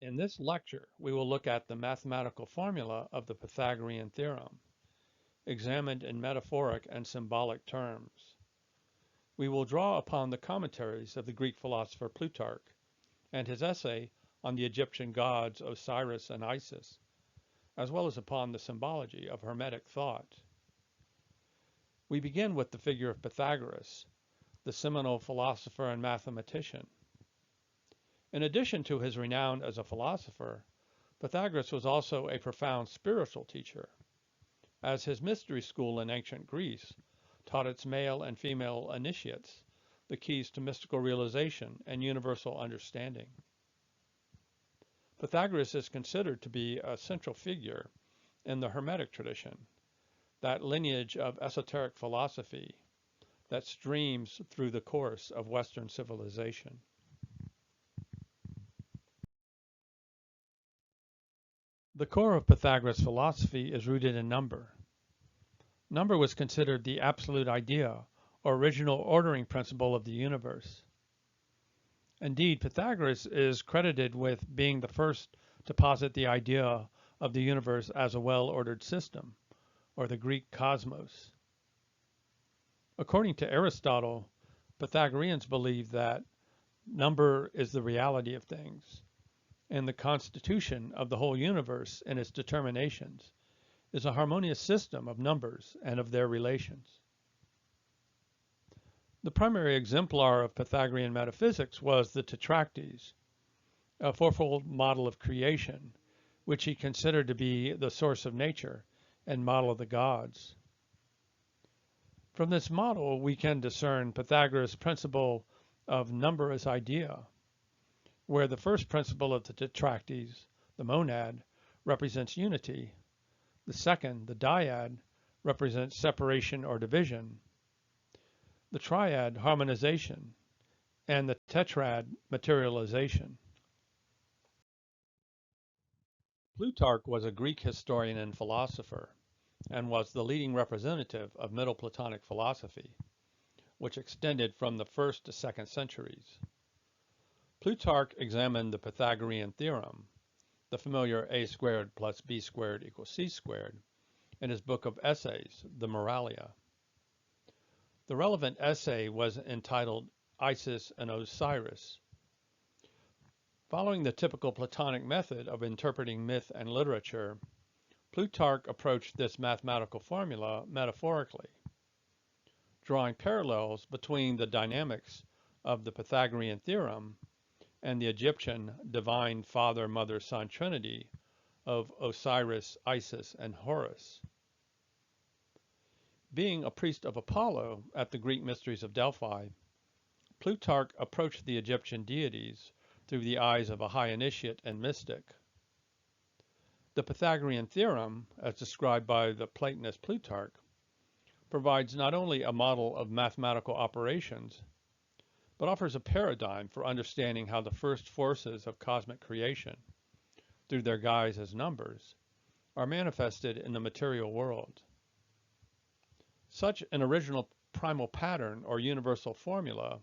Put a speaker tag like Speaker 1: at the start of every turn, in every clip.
Speaker 1: In this lecture, we will look at the mathematical formula of the Pythagorean theorem, examined in metaphoric and symbolic terms. We will draw upon the commentaries of the Greek philosopher Plutarch and his essay on the Egyptian gods Osiris and Isis, as well as upon the symbology of Hermetic thought. We begin with the figure of Pythagoras, the seminal philosopher and mathematician. In addition to his renown as a philosopher, Pythagoras was also a profound spiritual teacher, as his mystery school in ancient Greece taught its male and female initiates the keys to mystical realization and universal understanding. Pythagoras is considered to be a central figure in the Hermetic tradition, that lineage of esoteric philosophy that streams through the course of Western civilization. The core of Pythagoras' philosophy is rooted in number. Number was considered the absolute idea or original ordering principle of the universe. Indeed, Pythagoras is credited with being the first to posit the idea of the universe as a well-ordered system, or the Greek cosmos. According to Aristotle, Pythagoreans believe that number is the reality of things, and the constitution of the whole universe and its determinations is a harmonious system of numbers and of their relations. The primary exemplar of Pythagorean metaphysics was the Tetractes, a fourfold model of creation, which he considered to be the source of nature and model of the gods. From this model, we can discern Pythagoras' principle of number as idea, where the first principle of the Tetractes, the monad, represents unity, the second, the dyad, represents separation or division, the triad, harmonization, and the tetrad, materialization. Plutarch was a Greek historian and philosopher, and was the leading representative of Middle Platonic philosophy, which extended from the 1st to 2nd centuries. Plutarch examined the Pythagorean theorem, the familiar a squared plus b squared equals c squared, in his book of essays, the Moralia. The relevant essay was entitled Isis and Osiris. Following the typical Platonic method of interpreting myth and literature, Plutarch approached this mathematical formula metaphorically, drawing parallels between the dynamics of the Pythagorean theorem and the Egyptian divine Father, Mother, Son Trinity of Osiris, Isis, and Horus. Being a priest of Apollo at the Greek mysteries of Delphi, Plutarch approached the Egyptian deities through the eyes of a high initiate and mystic. The Pythagorean theorem, as described by the Platonist Plutarch, provides not only a model of mathematical operations, but offers a paradigm for understanding how the first forces of cosmic creation, through their guise as numbers, are manifested in the material world. Such an original primal pattern or universal formula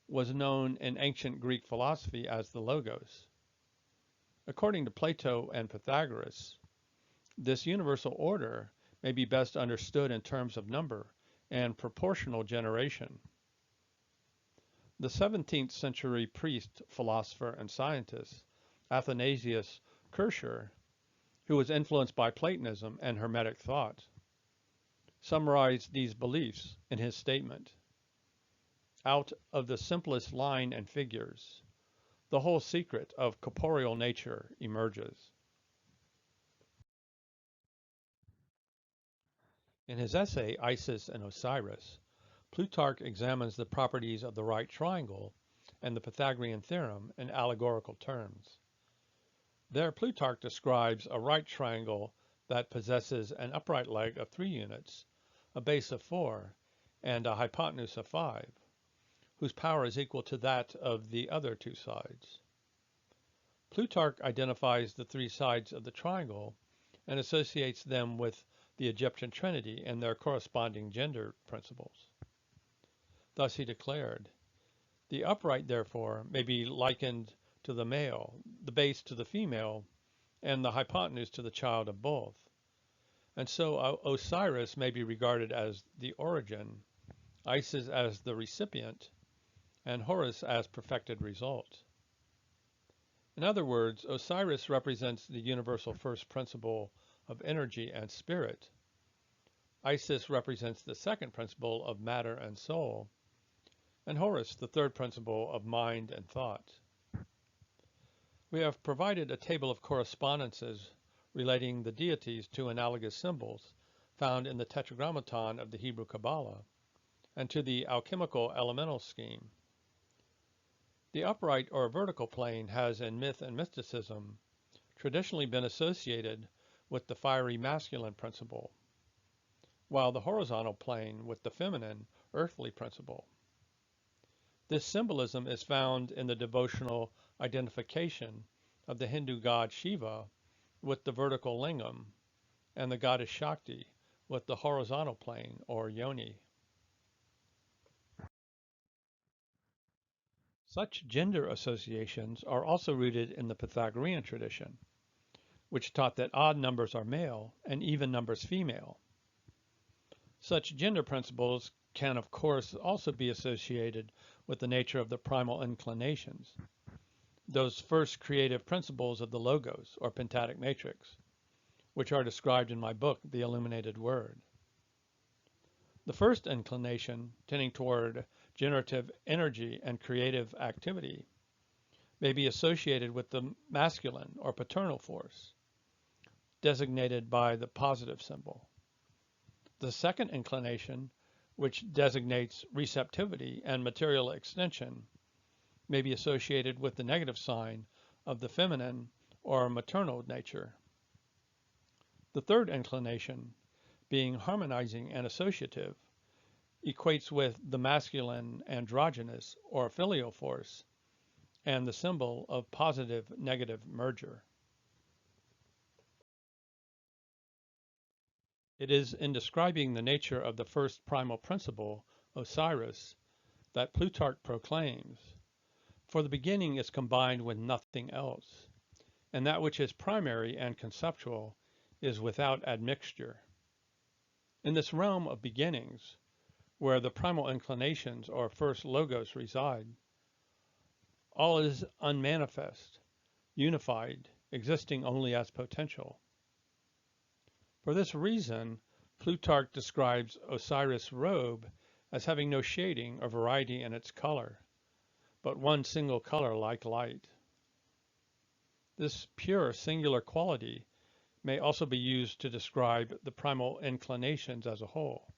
Speaker 1: was known in ancient Greek philosophy as the Logos. According to Plato and Pythagoras, this universal order may be best understood in terms of number and proportional generation. The 17th century priest, philosopher, and scientist Athanasius Kircher, who was influenced by Platonism and Hermetic thought, summarized these beliefs in his statement: "Out of the simplest line and figures, the whole secret of corporeal nature emerges." In his essay, Isis and Osiris, Plutarch examines the properties of the right triangle and the Pythagorean theorem in allegorical terms. There, Plutarch describes a right triangle that possesses an upright leg of 3 units, a base of 4, and a hypotenuse of 5, whose power is equal to that of the other 2 sides. Plutarch identifies the 3 sides of the triangle and associates them with the Egyptian Trinity and their corresponding gender principles. Thus he declared, "The upright, therefore, may be likened to the male, the base to the female, and the hypotenuse to the child of both. And so Osiris may be regarded as the origin, Isis as the recipient, and Horus as perfected result. In other words, Osiris represents the universal first principle of energy and spirit. Isis represents the second principle of matter and soul, and Horus the third principle of mind and thought. We have provided a table of correspondences relating the deities to analogous symbols found in the Tetragrammaton of the Hebrew Kabbalah and to the alchemical elemental scheme. The upright or vertical plane has in myth and mysticism traditionally been associated with the fiery masculine principle, while the horizontal plane with the feminine earthly principle. This symbolism is found in the devotional identification of the Hindu god Shiva with the vertical lingam and the goddess Shakti with the horizontal plane or yoni. Such gender associations are also rooted in the Pythagorean tradition, which taught that odd numbers are male and even numbers female. Such gender principles can, of course, also be associated with the nature of the primal inclinations, those first creative principles of the logos or pentatic matrix, which are described in my book, The Illuminated Word. The first inclination, tending toward generative energy and creative activity, may be associated with the masculine or paternal force, designated by the positive symbol. The second inclination, which designates receptivity and material extension, may be associated with the negative sign of the feminine or maternal nature. The third inclination, being harmonizing and associative, equates with the masculine androgynous or filial force and the symbol of positive-negative merger. It is in describing the nature of the first primal principle, Osiris, that Plutarch proclaims, "For the beginning is combined with nothing else, and that which is primary and conceptual is without admixture." In this realm of beginnings, where the primal inclinations or first logos reside, all is unmanifest, unified, existing only as potential. For this reason, Plutarch describes Osiris' robe as having no shading or variety in its color, but one single color like light. This pure singular quality may also be used to describe the primal inclinations as a whole,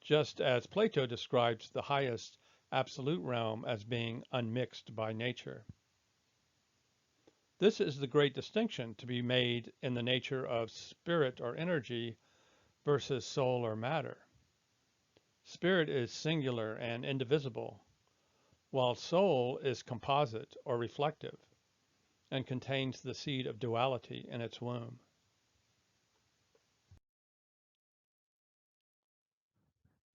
Speaker 1: just as Plato describes the highest absolute realm as being unmixed by nature. This is the great distinction to be made in the nature of spirit or energy versus soul or matter. Spirit is singular and indivisible, while soul is composite or reflective and contains the seed of duality in its womb.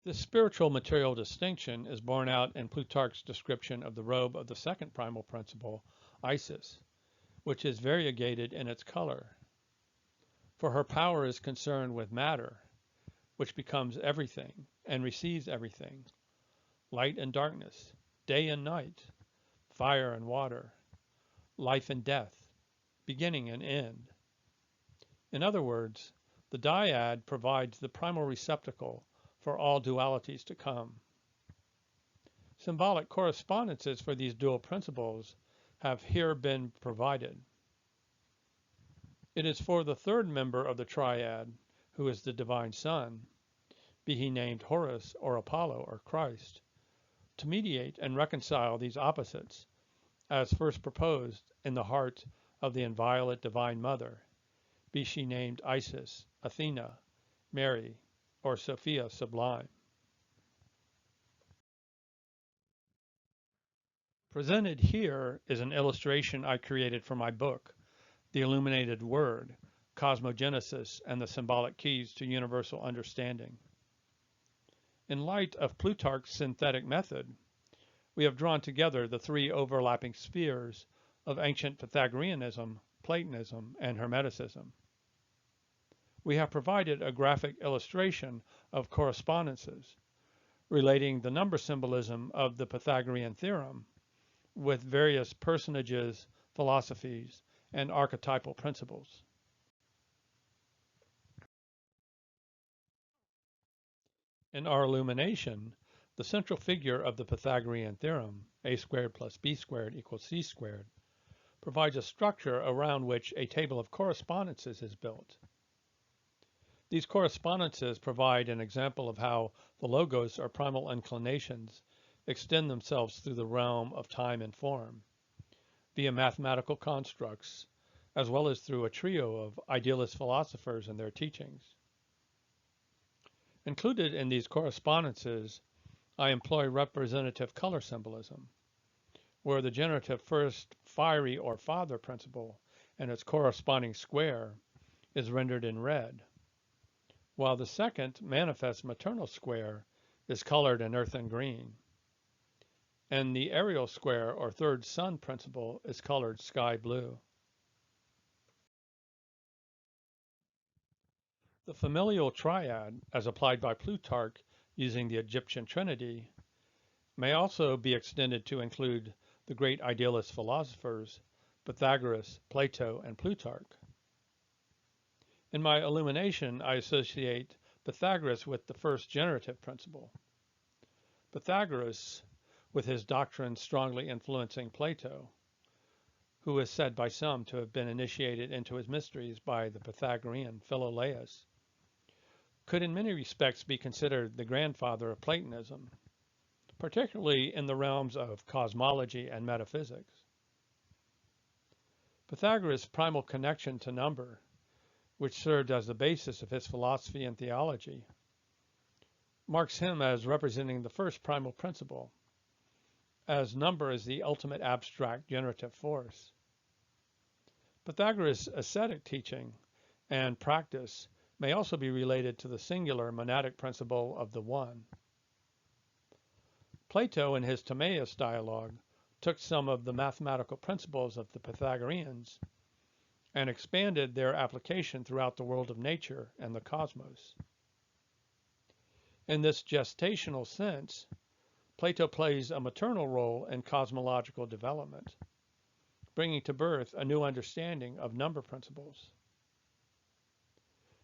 Speaker 1: This spiritual material distinction is borne out in Plutarch's description of the robe of the second primal principle, Isis, which is variegated in its color. For her power is concerned with matter, which becomes everything and receives everything, light and darkness, day and night, fire and water, life and death, beginning and end. In other words, the dyad provides the primal receptacle for all dualities to come. Symbolic correspondences for these dual principles have here been provided. It is for the third member of the triad, who is the divine Son, be he named Horus or Apollo or Christ, to mediate and reconcile these opposites, as first proposed in the heart of the inviolate Divine Mother, be she named Isis, Athena, Mary, or Sophia Sublime. Presented here is an illustration I created for my book, The Illuminated Word, Cosmogenesis and the Symbolic Keys to Universal Understanding. In light of Plutarch's synthetic method, we have drawn together the three overlapping spheres of ancient Pythagoreanism, Platonism, and Hermeticism. We have provided a graphic illustration of correspondences relating the number symbolism of the Pythagorean theorem with various personages, philosophies, and archetypal principles. In our illumination, the central figure of the Pythagorean theorem, a squared plus b squared equals c squared, provides a structure around which a table of correspondences is built. These correspondences provide an example of how the logos or primal inclinations extend themselves through the realm of time and form, via mathematical constructs, as well as through a trio of idealist philosophers and their teachings. Included in these correspondences, I employ representative color symbolism, where the generative first fiery or father principle and its corresponding square is rendered in red, while the second manifest maternal square is colored in earthen green, and the aerial square or third sun principle is colored sky blue. The familial triad, as applied by Plutarch using the Egyptian Trinity, may also be extended to include the great idealist philosophers Pythagoras, Plato, and Plutarch. In my illumination, I associate Pythagoras with the first generative principle. Pythagoras, with his doctrine strongly influencing Plato, who is said by some to have been initiated into his mysteries by the Pythagorean Philolaus, could in many respects be considered the grandfather of Platonism, particularly in the realms of cosmology and metaphysics. Pythagoras' primal connection to number, which served as the basis of his philosophy and theology, marks him as representing the first primal principle, as number is the ultimate abstract generative force. Pythagoras' ascetic teaching and practice may also be related to the singular monadic principle of the one. Plato, in his Timaeus dialogue, took some of the mathematical principles of the Pythagoreans and expanded their application throughout the world of nature and the cosmos. In this gestational sense, Plato plays a maternal role in cosmological development, bringing to birth a new understanding of number principles.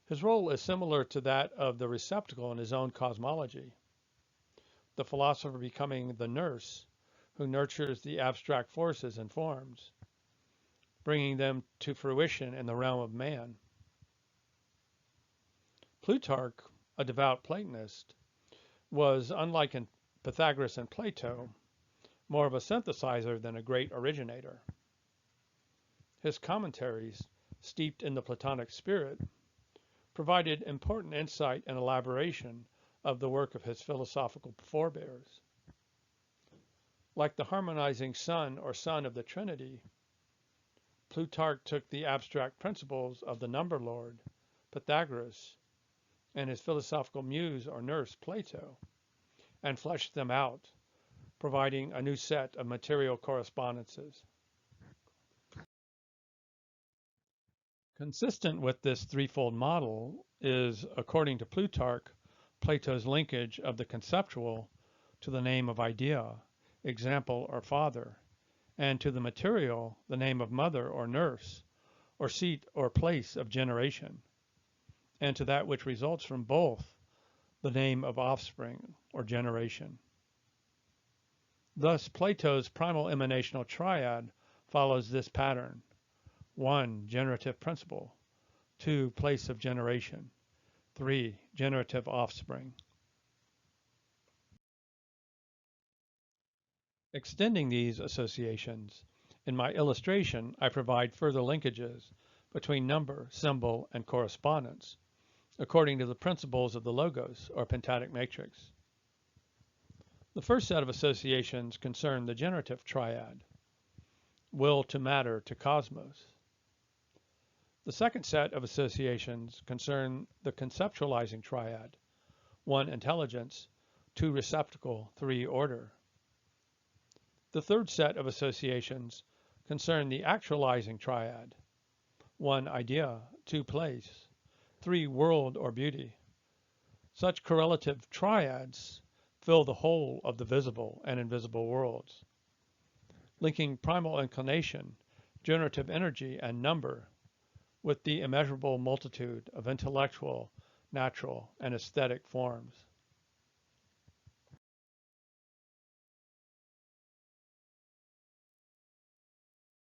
Speaker 1: His role is similar to that of the receptacle in his own cosmology, the philosopher becoming the nurse who nurtures the abstract forces and forms, bringing them to fruition in the realm of man. Plutarch, a devout Platonist, was, unlike in Pythagoras and Plato, more of a synthesizer than a great originator. His commentaries, steeped in the Platonic spirit, provided important insight and elaboration of the work of his philosophical forebears. Like the harmonizing son or son of the Trinity, Plutarch took the abstract principles of the number lord, Pythagoras, and his philosophical muse or nurse, Plato, and fleshed them out, providing a new set of material correspondences. Consistent with this threefold model is, according to Plutarch, Plato's linkage of the conceptual to the name of idea, example, or father, and to the material, the name of mother or nurse, or seat or place of generation, and to that which results from both, the name of offspring or generation. Thus, Plato's primal emanational triad follows this pattern: 1. Generative principle, 2. Place of generation, 3. Generative offspring. Extending these associations, in my illustration, I provide further linkages between number, symbol, and correspondence, according to the principles of the logos, or pentadic matrix. The first set of associations concern the generative triad, will to matter to cosmos. The second set of associations concern the conceptualizing triad, 1. Intelligence, 2. Receptacle, 3. Order. The third set of associations concern the actualizing triad. 1. Idea. 2. Place. 3. World or beauty. Such correlative triads fill the whole of the visible and invisible worlds, linking primal inclination, generative energy, and number with the immeasurable multitude of intellectual, natural, and aesthetic forms.